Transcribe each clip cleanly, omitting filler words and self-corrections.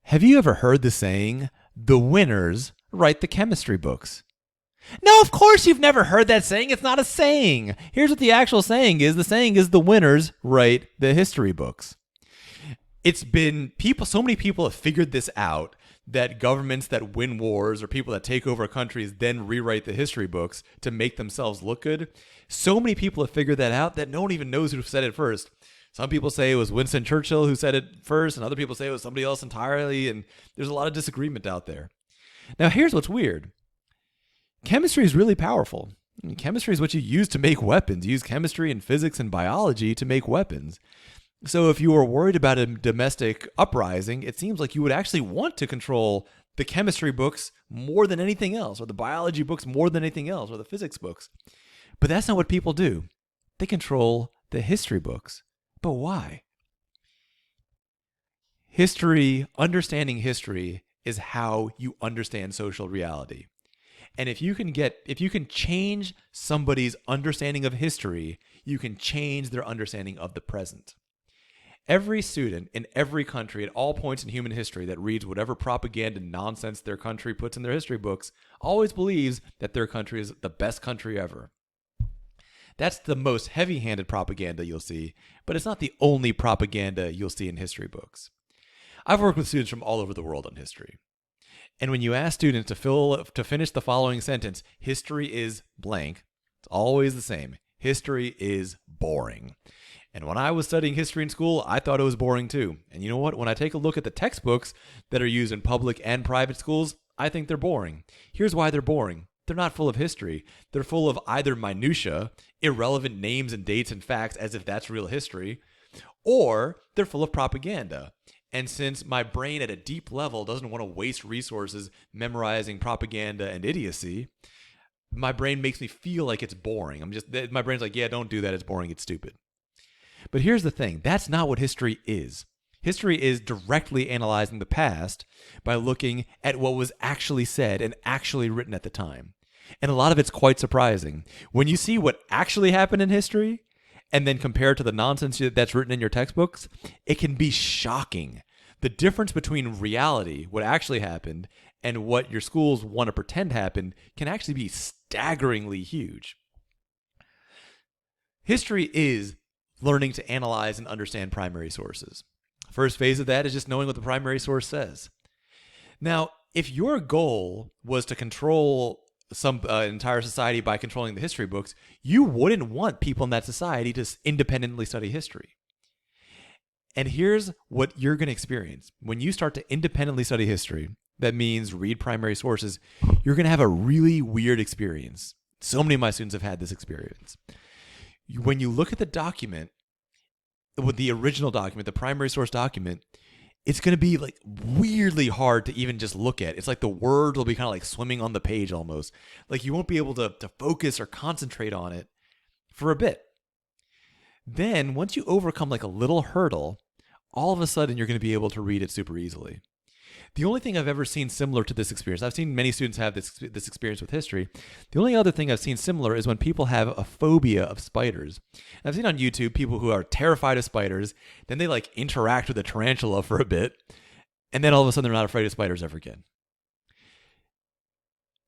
Have you ever heard the saying, the winners write the chemistry books? No, of course you've never heard that saying. It's not a saying. Here's what the actual saying is. The saying is the winners write the history books. It's been so many people have figured this out, that governments that win wars or people that take over countries then rewrite the history books to make themselves look good. So many people have figured that out that no one even knows who said it first. Some people say it was Winston Churchill who said it first, and other people say it was somebody else entirely, and there's a lot of disagreement out there. Now, here's what's weird. Chemistry is really powerful. Chemistry is what you use to make weapons. You use chemistry and physics and biology to make weapons. So if you were worried about a domestic uprising, it seems like you would actually want to control the chemistry books more than anything else, or the biology books more than anything else, or the physics books. But that's not what people do. They control the history books. But why? Understanding history is how you understand social reality. And if you can change somebody's understanding of history, you can change their understanding of the present. Every student in every country at all points in human history that reads whatever propaganda nonsense their country puts in their history books always believes that their country is the best country ever. That's the most heavy-handed propaganda you'll see, but it's not the only propaganda you'll see in history books. I've worked with students from all over the world on history. And when you ask students to finish the following sentence, history is blank, it's always the same. History is boring. And when I was studying history in school, I thought it was boring too. And you know what? When I take a look at the textbooks that are used in public and private schools, I think they're boring. Here's why they're boring. They're not full of history. They're full of either minutia, irrelevant names and dates and facts as if that's real history, or they're full of propaganda. And since my brain at a deep level doesn't want to waste resources memorizing propaganda and idiocy, my brain makes me feel like it's boring. My brain's like, yeah, don't do that. It's boring. It's stupid. But here's the thing. That's not what history is. History is directly analyzing the past by looking at what was actually said and actually written at the time. And a lot of it's quite surprising. When you see what actually happened in history and then compare it to the nonsense that's written in your textbooks, it can be shocking. The difference between reality, what actually happened, and what your schools want to pretend happened can actually be staggeringly huge. History is learning to analyze and understand primary sources. First phase of that is just knowing what the primary source says. Now, if your goal was to control some entire society by controlling the history books, you wouldn't want people in that society to independently study history. And here's what you're going to experience. When you start to independently study history, that means read primary sources, you're going to have a really weird experience. So many of my students have had this experience. When you look at the document, with the original document, the primary source document, it's going to be like weirdly hard to even just look at. It's like the words will be kind of like swimming on the page almost. Like you won't be able to focus or concentrate on it for a bit. Then once you overcome like a little hurdle, all of a sudden you're going to be able to read it super easily. The only thing I've ever seen similar to this experience, I've seen many students have this experience with history. The only other thing I've seen similar is when people have a phobia of spiders. I've seen on YouTube people who are terrified of spiders, then they like interact with a tarantula for a bit, and then all of a sudden they're not afraid of spiders ever again.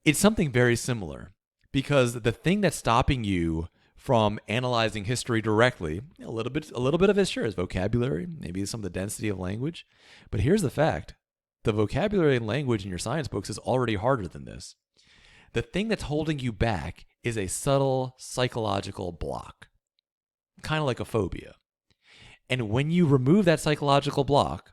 It's something very similar, because the thing that's stopping you from analyzing history directly, a little bit of it sure is vocabulary, maybe some of the density of language, but here's the fact. The vocabulary and language in your science books is already harder than this. The thing that's holding you back is a subtle psychological block, kind of like a phobia. And when you remove that psychological block,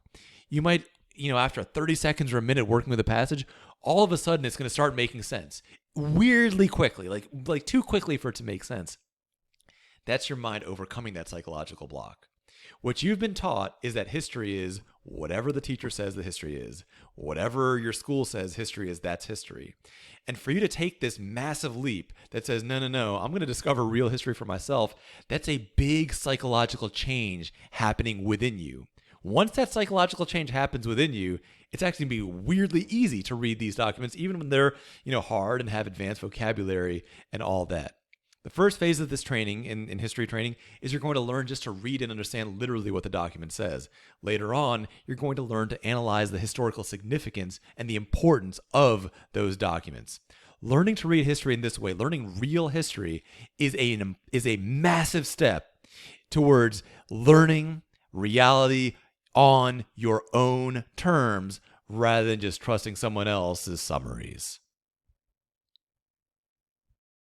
you might, after 30 seconds or a minute working with a passage, all of a sudden it's going to start making sense. Weirdly quickly, like too quickly for it to make sense. That's your mind overcoming that psychological block. What you've been taught is that history is whatever the teacher says the history is. Whatever your school says history is, that's history. And for you to take this massive leap that says, no, I'm going to discover real history for myself, that's a big psychological change happening within you. Once that psychological change happens within you, it's actually going to be weirdly easy to read these documents, even when they're, hard and have advanced vocabulary and all that. The first phase of this training in history training is you're going to learn just to read and understand literally what the document says. Later on, you're going to learn to analyze the historical significance and the importance of those documents. Learning to read history in this way, learning real history, is a massive step towards learning reality on your own terms rather than just trusting someone else's summaries.